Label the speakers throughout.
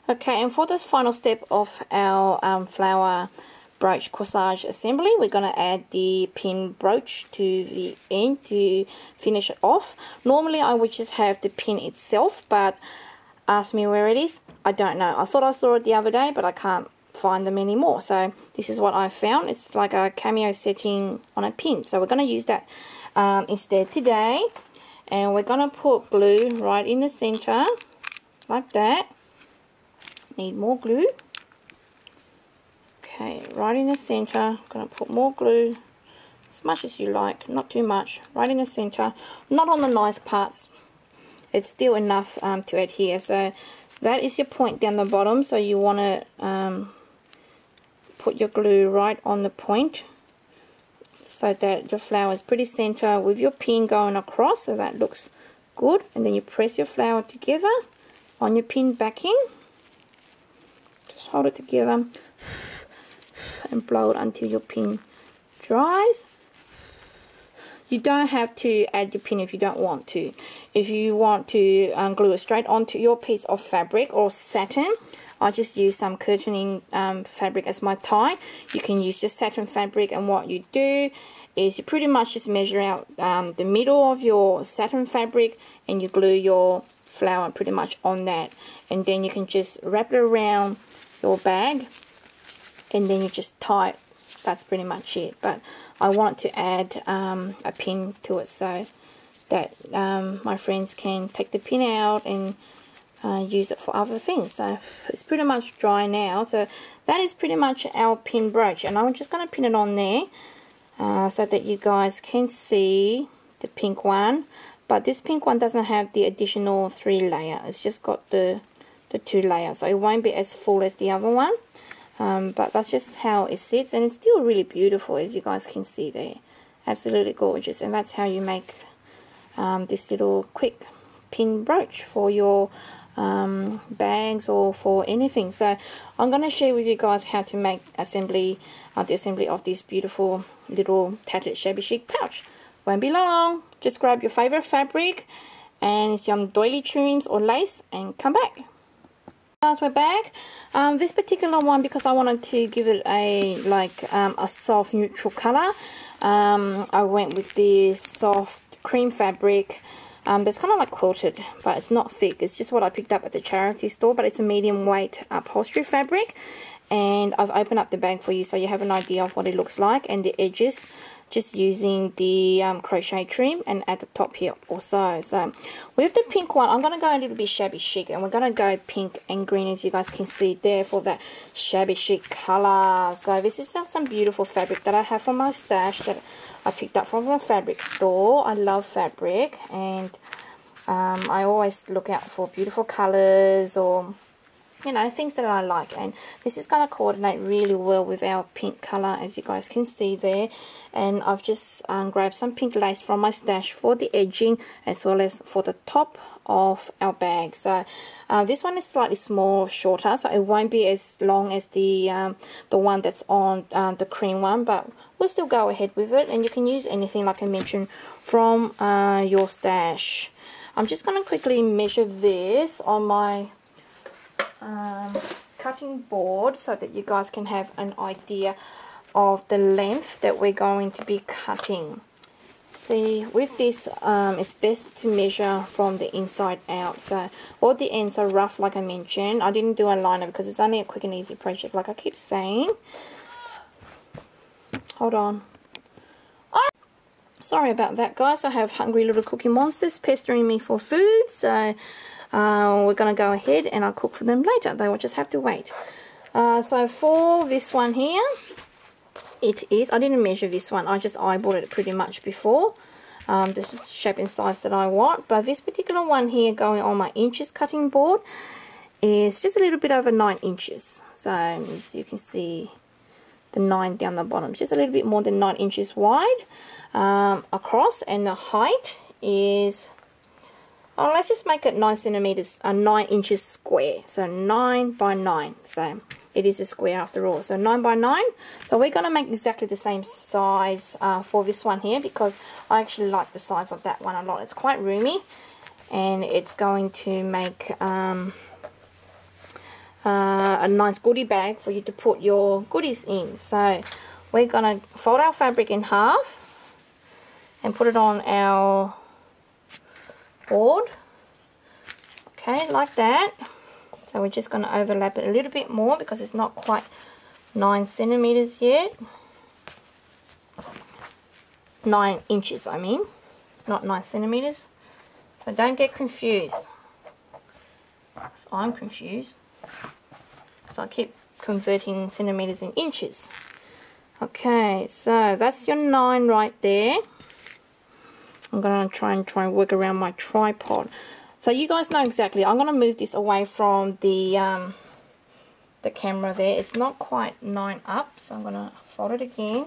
Speaker 1: Okay, and for this final step of our flower brooch corsage assembly, we're going to add the pin brooch to the end to finish it off. Normally I would just have the pin itself, but ask me where it is, I don't know. I thought I saw it the other day, but I can't find them anymore. So this is what I found. It's like a cameo setting on a pin, so we're going to use that instead today. And we're going to put glue right in the center like that. Need more glue. Okay, right in the center. I'm going to put more glue, as much as you like, not too much. Right in the center, not on the nice parts. It's still enough to adhere. So that is your point down the bottom. So you want to put your glue right on the point, so that your flower is pretty center with your pin going across. So that looks good. And then you press your flower together on your pin backing. Just hold it together and blow it until your pin dries. You don't have to add your pin if you don't want to. If you want to glue it straight onto your piece of fabric or satin, I just use some curtaining fabric as my tie. You can use just satin fabric, and what you do is you pretty much just measure out the middle of your satin fabric and you glue your flower pretty much on that. And then you can just wrap it around your bag and then you just tie it. That's pretty much it. But I want to add a pin to it so that my friends can take the pin out and use it for other things. So it's pretty much dry now. So that is pretty much our pin brooch, and I'm just going to pin it on there so that you guys can see the pink one. But this pink one doesn't have the additional 3 layer. It's just got the 2 layers, so it won't be as full as the other one. But that's just how it sits, and it's still really beautiful, as you guys can see there. Absolutely gorgeous. And that's how you make this little quick pin brooch for your bags or for anything. So I'm going to share with you guys how to make the assembly of this beautiful little tattered shabby chic pouch. Won't be long. Just grab your favorite fabric and some doily trims or lace and come back. Guys, we're back. This particular one, because I wanted to give it a soft neutral color, I went with this soft cream fabric that's kind of like quilted, but it's not thick. It's just what I picked up at the charity store, but it's a medium weight upholstery fabric. And I've opened up the bag for you so you have an idea of what it looks like, and the edges just using the crochet trim, and at the top here also. So with the pink one, I'm going to go a little bit shabby chic, and we're going to go pink and green, as you guys can see there, for that shabby chic color. So this is some beautiful fabric that I have from my stash that I picked up from the fabric store. I love fabric, and I always look out for beautiful colors, or you know, things that I like, and this is going to coordinate really well with our pink color, as you guys can see there. And I've just grabbed some pink lace from my stash for the edging as well as for the top of our bag. So this one is slightly shorter, so it won't be as long as the one that's on the cream one, but we'll still go ahead with it. And you can use anything, like I mentioned, from your stash. I'm just going to quickly measure this on my cutting board so that you guys can have an idea of the length that we're going to be cutting. See, with this it's best to measure from the inside out. So all the ends are rough, like I mentioned. I didn't do a liner because it's only a quick and easy project, like I keep saying. Hold on. Sorry about that, guys. I have hungry little cookie monsters pestering me for food, so we're going to go ahead and I'll cook for them later. They will just have to wait. So for this one here, it is, I didn't measure this one, I just eyeballed it pretty much before. This is the shape and size that I want. But this particular one here, going on my inches cutting board, is just a little bit over 9 inches. So as you can see, the 9 down the bottom, just a little bit more than 9 inches wide across, and the height is, oh, let's just make it 9 centimeters, 9 inches square. So 9 by 9. So it is a square after all. So 9 by 9. So we're going to make exactly the same size for this one here, because I actually like the size of that one a lot. It's quite roomy, and it's going to make a nice goodie bag for you to put your goodies in. So we're going to fold our fabric in half and put it on our board. Okay, like that. So we're just going to overlap it a little bit more because it's not quite 9 centimeters yet. 9 inches, I mean, not 9 centimeters. So don't get confused. So I'm confused. So I keep converting centimeters in inches. Okay, so that's your 9 right there. I'm going to try and work around my tripod. So you guys know exactly. I'm going to move this away from the camera there. It's not quite 9 up, so I'm going to fold it again.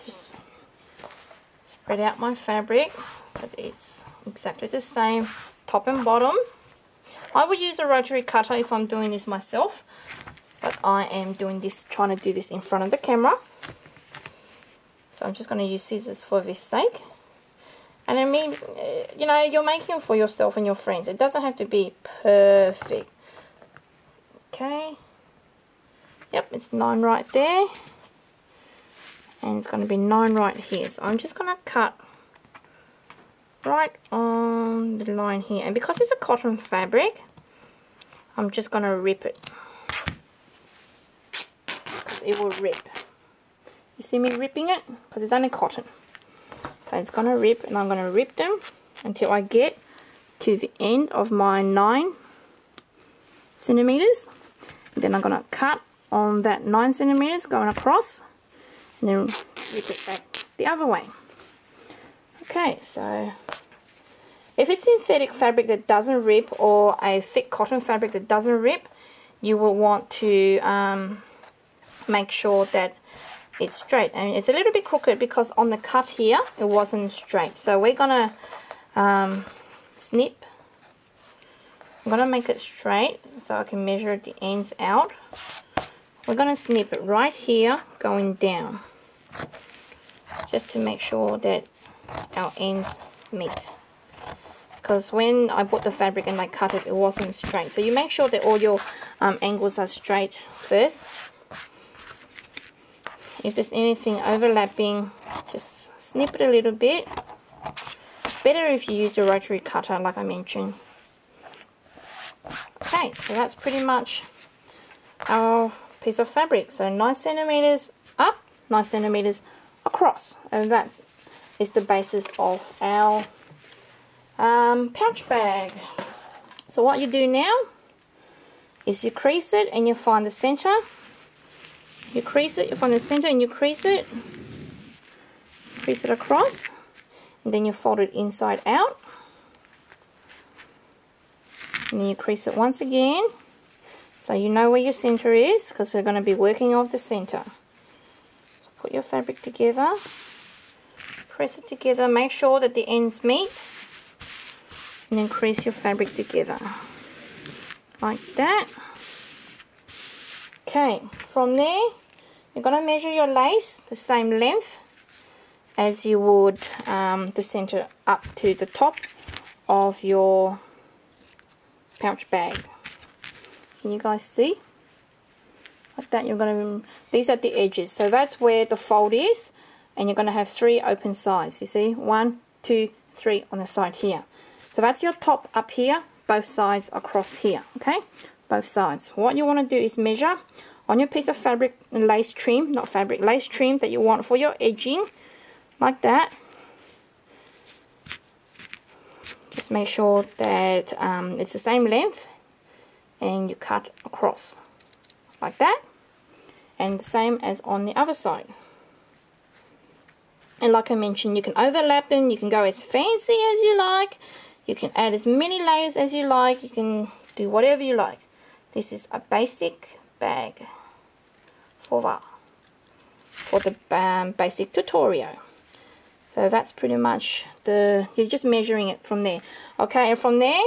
Speaker 1: Just spread out my fabric so that it's exactly the same top and bottom. I would use a rotary cutter if I'm doing this myself, but I am trying to do this in front of the camera. So I'm just going to use scissors for this sake. And I mean, you know, you're making them for yourself and your friends. It doesn't have to be perfect. Okay. Yep, it's 9 right there. And it's going to be 9 right here. So I'm just going to cut right on the line here. And because it's a cotton fabric, I'm just going to rip it. Because it will rip. You see me ripping it? Because it's only cotton. So it's going to rip, and I'm going to rip them until I get to the end of my 9 centimeters. And then I'm going to cut on that 9 centimeters going across, and then rip it back the other way. Okay, so if it's synthetic fabric that doesn't rip, or a thick cotton fabric that doesn't rip, you will want to make sure that it's straight. And it's a little bit crooked because on the cut here it wasn't straight. So we're gonna snip. I'm gonna make it straight so I can measure the ends out. We're gonna snip it right here going down, just to make sure that our ends meet. Because when I bought the fabric and I cut it, it wasn't straight. So you make sure that all your angles are straight first. If there's anything overlapping, just snip it a little bit. Better if you use a rotary cutter, like I mentioned. Okay, so that's pretty much our piece of fabric. So 9 centimeters up, 9 centimeters across, and that is the basis of our pouch bag. So what you do now is you crease it and you find the center. You crease it, you find the center and you crease it across, and then you fold it inside out, and then you crease it once again so you know where your center is, because we're going to be working off the center. So put your fabric together, press it together, make sure that the ends meet, and then crease your fabric together like that. Okay, from there you're going to measure your lace the same length as you would the center up to the top of your pouch bag. Can you guys see? Like that. You're going to, these are the edges, so that's where the fold is, and you're going to have 3 open sides. You see, 1, 2, 3 on the side here. So that's your top up here, both sides across here. Okay, both sides. What you want to do is measure on your piece of fabric, lace trim, not fabric, lace trim that you want for your edging, like that. Just make sure that it's the same length, and you cut across like that, and the same as on the other side. And like I mentioned, you can overlap them, you can go as fancy as you like, you can add as many layers as you like, you can do whatever you like. This is a basic bag for the basic tutorial. So that's pretty much you're just measuring it from there. Okay, and from there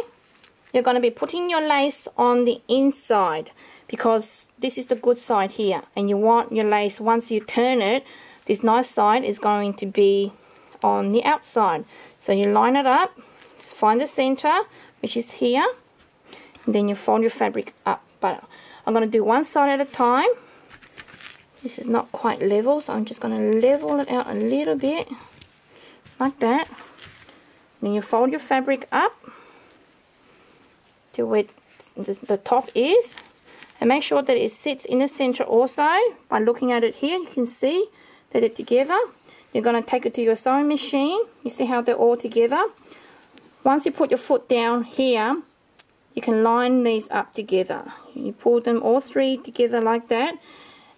Speaker 1: you're going to be putting your lace on the inside, because this is the good side here, and you want your lace, once you turn it, this nice side is going to be on the outside. So you line it up, find the center, which is here, and then you fold your fabric up but I'm going to do one side at a time. This is not quite level, so I'm just going to level it out a little bit, like that. Then you fold your fabric up to where the top is, and make sure that it sits in the center also. By looking at it here, you can see that they're together. You're going to take it to your sewing machine. You see how they're all together. Once you put your foot down here, you can line these up together. You pull them all three together like that,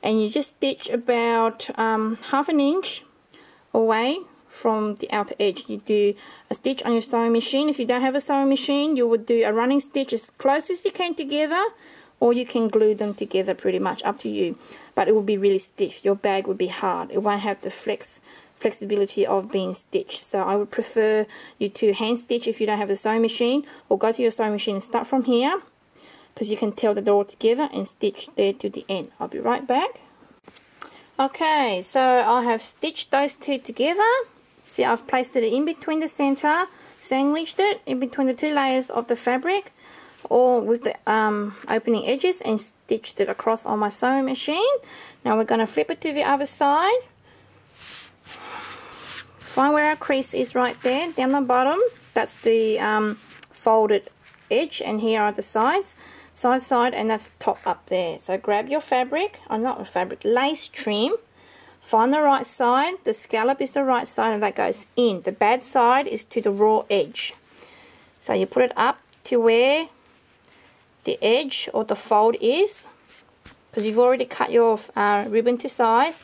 Speaker 1: and you just stitch about half an inch away from the outer edge. You do a stitch on your sewing machine. If you don't have a sewing machine, you would do a running stitch as close as you can together, or you can glue them together, pretty much up to you. But it will be really stiff. Your bag would be hard. It won't have the flexibility of being stitched. So I would prefer you to hand stitch if you don't have a sewing machine, or go to your sewing machine and start from here, because you can tell that they're all together, and stitch there to the end. I'll be right back. Okay, so I have stitched those two together. See, I've placed it in between the center, sandwiched it in between the two layers of the fabric, or with the opening edges, and stitched it across on my sewing machine. Now we're going to flip it to the other side. Find where our crease is right there, down the bottom. That's the folded edge, and here are the sides, side, and that's the top up there. So grab your fabric, or not the fabric, lace trim. Find the right side. The scallop is the right side, and that goes in. The bad side is to the raw edge. So you put it up to where the edge or the fold is, because you've already cut your ribbon to size,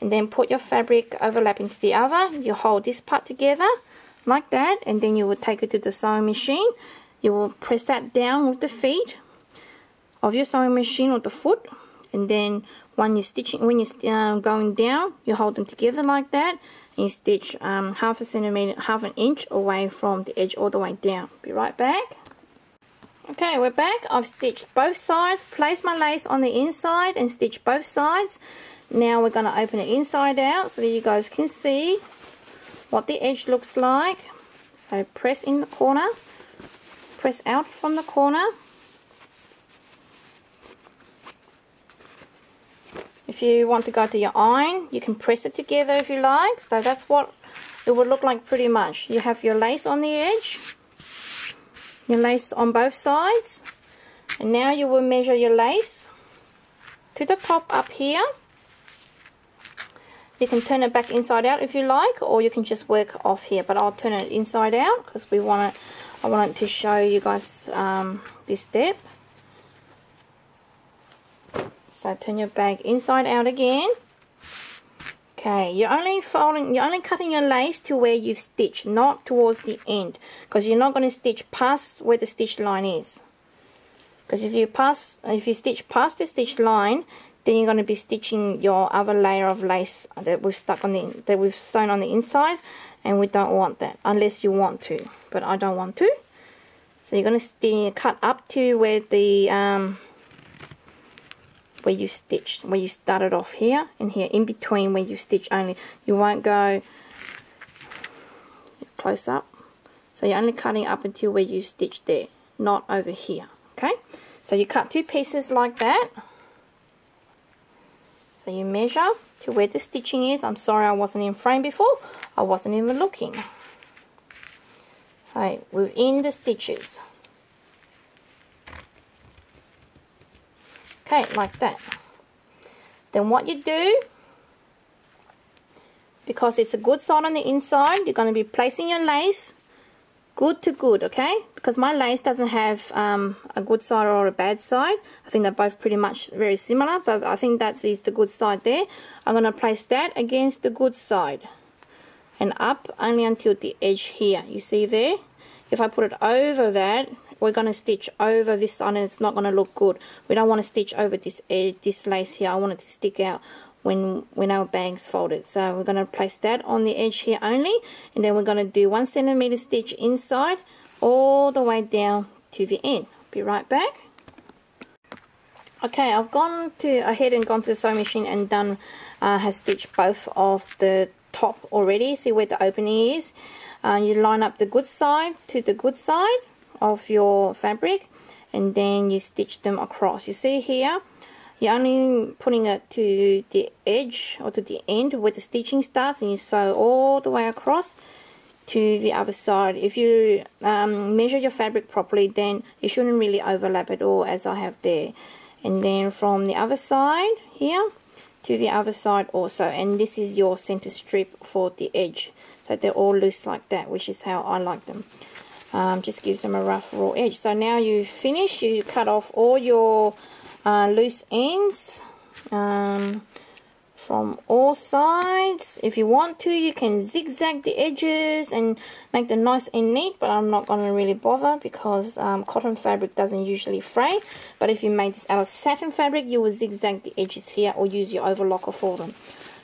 Speaker 1: and then put your fabric overlapping to the other. You hold this part together like that, and then you will take it to the sewing machine. You will press that down with the feet of your sewing machine, or the foot, and then when you're going down, you hold them together like that, and you stitch half a centimeter, half an inch away from the edge all the way down. Be right back. Okay, we're back. I've stitched both sides, placed my lace on the inside, and stitched both sides. Now we're going to open it inside out so that you guys can see what the edge looks like. So press in the corner, press out from the corner. If you want to go to your iron, you can press it together if you like. So that's what it would look like pretty much. You have your lace on the edge, your lace on both sides, and now you will measure your lace to the top up here. You can turn it back inside out if you like, or you can just work off here, but I'll turn it inside out because I wanted to show you guys this step. So turn your bag inside out again. Okay, you're only cutting your lace to where you've stitched, not towards the end, because you're not going to stitch past where the stitch line is. Because if you stitch past the stitch line, then you're going to be stitching your other layer of lace that we've sewn on the inside, and we don't want that unless you want to, but I don't want to. So you're going to cut up to where the where you stitched, where you started off here and here, in between where you stitch only. You won't go close up. So you're only cutting up until where you stitched there, not over here. Okay, so you cut two pieces like that. So you measure to where the stitching is. I'm sorry I wasn't in frame before. I wasn't even looking. Okay, within the stitches. Okay, like that. Then what you do, because it's a good side on the inside, you're going to be placing your lace good to good, okay? Because my lace doesn't have a good side or a bad side. I think they're both pretty much very similar, but I think that is the good side there. I'm going to place that against the good side and up only until the edge here. You see there? If I put it over that, we're going to stitch over this side and it's not going to look good. We don't want to stitch over this edge, this lace here. I want it to stick out when our bag's folded. So we're going to place that on the edge here only, and then we're going to do 1 centimeter stitch inside all the way down to the end. Be right back. Okay, I've gone ahead and gone to the sewing machine and done has stitched both of the top already. See where the opening is. You line up the good side to the good side of your fabric, and then you stitch them across. You see here, you're only putting it to the edge or to the end where the stitching starts, and you sew all the way across to the other side. If you measure your fabric properly, then it shouldn't really overlap at all, as I have there. And then from the other side here to the other side also, and this is your center strip for the edge, so they're all loose like that, which is how I like them. Just gives them a rough raw edge. So now you finish, you cut off all your loose ends from all sides. If you want to, you can zigzag the edges and make them nice and neat, but I'm not going to really bother because cotton fabric doesn't usually fray. But if you make this out of satin fabric, you will zigzag the edges here or use your overlocker for them.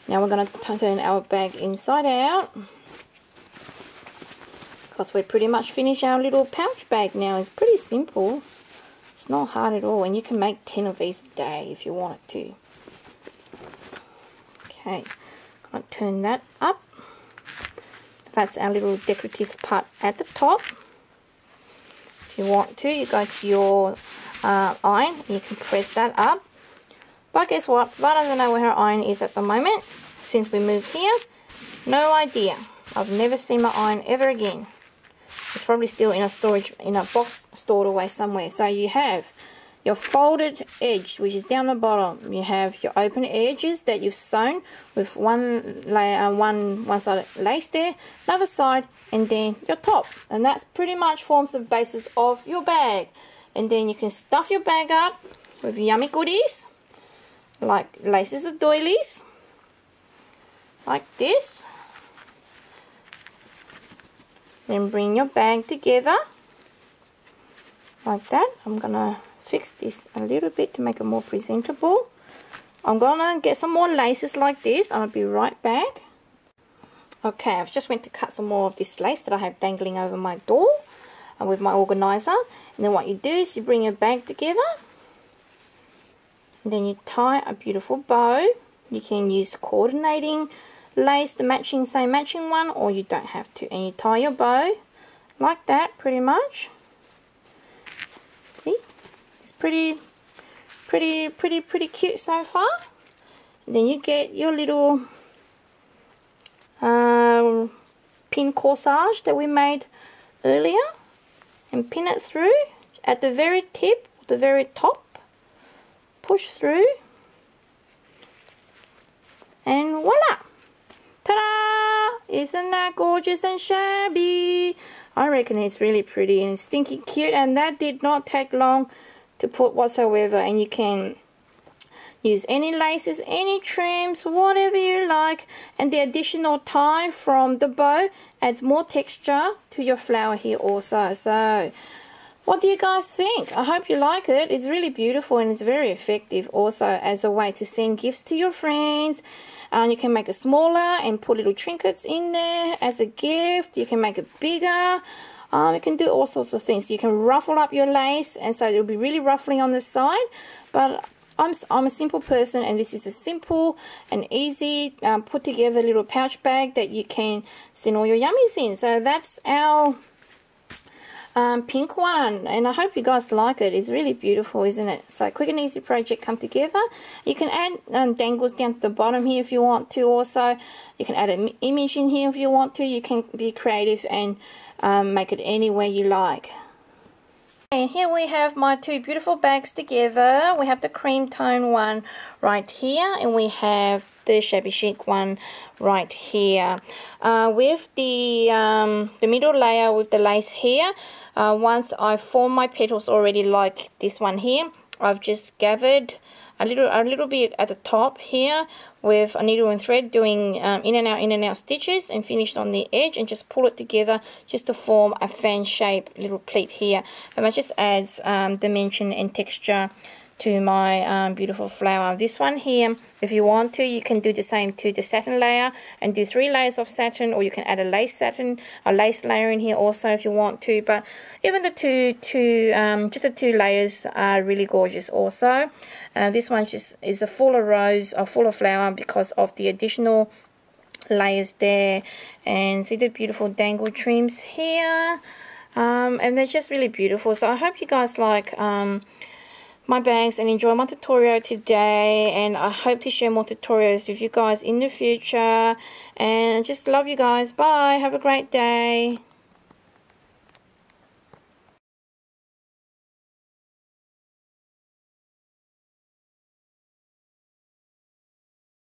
Speaker 1: Now we're going to turn our bag inside out, because we're pretty much finished our little pouch bag now. It's pretty simple. It's not hard at all, and you can make 10 of these a day if you want to. Okay, I'm going to turn that up. That's our little decorative part at the top. If you want to, you go to your iron, you can press that up. But guess what? Vara doesn't know where her iron is at the moment. Since we moved here, no idea. I've never seen my iron ever again. It's probably still in a storage, in a box stored away somewhere. So you have your folded edge, which is down the bottom. You have your open edges that you've sewn with one layer, one side lace there, another side, and then your top. And that's pretty much forms the basis of your bag. And then you can stuff your bag up with yummy goodies, like laces or doilies, like this. Then bring your bag together like that. I'm gonna fix this a little bit to make it more presentable. I'm gonna get some more laces like this. I'll be right back. Okay, I've just went to cut some more of this lace that I have dangling over my door and with my organizer. And then what you do is you bring your bag together, and then you tie a beautiful bow. You can use coordinating lace, the same matching one, or you don't have to. And you tie your bow like that, pretty much. See, it's pretty cute so far. And then you get your little pin corsage that we made earlier, and pin it through at the very tip, the very top. Push through, and voila! Ta-da! Isn't that gorgeous and shabby? I reckon it's really pretty and stinky cute, and that did not take long to put whatsoever. And you can use any laces, any trims, whatever you like. And the additional tie from the bow adds more texture to your flower here also. So what do you guys think? I hope you like it. It's really beautiful and it's very effective also as a way to send gifts to your friends. You can make it smaller and put little trinkets in there as a gift. You can make it bigger. You can do all sorts of things. You can ruffle up your lace, and so it'll be really ruffling on the side. But I'm a simple person, and this is a simple and easy put together little pouch bag that you can send all your yummies in. So that's our pink one, and I hope you guys like it. It's really beautiful, isn't it? So quick and easy project come together. You can add dangles down to the bottom here if you want to. Also, you can add an image in here if you want to. You can be creative and make it any way you like. And here we have my two beautiful bags together. We have the cream tone one right here, and we have the shabby chic one right here. With the middle layer with the lace here, once I form my petals already like this one here, I've just gathered a little bit at the top here with a needle and thread, doing in and out stitches, and finished on the edge, and just pull it together just to form a fan shape little pleat here. And that just adds dimension and texture to my beautiful flower. This one here, if you want to, you can do the same to the satin layer and do 3 layers of satin, or you can add a lace layer in here also if you want to. But even the just the 2 layers are really gorgeous also. This one just is a fuller rose or fuller flower because of the additional layers there. And see the beautiful dangle trims here. and they're just really beautiful. So I hope you guys like my bags and enjoy my tutorial today, and I hope to share more tutorials with you guys in the future, and just love you guys. Bye, have a great day.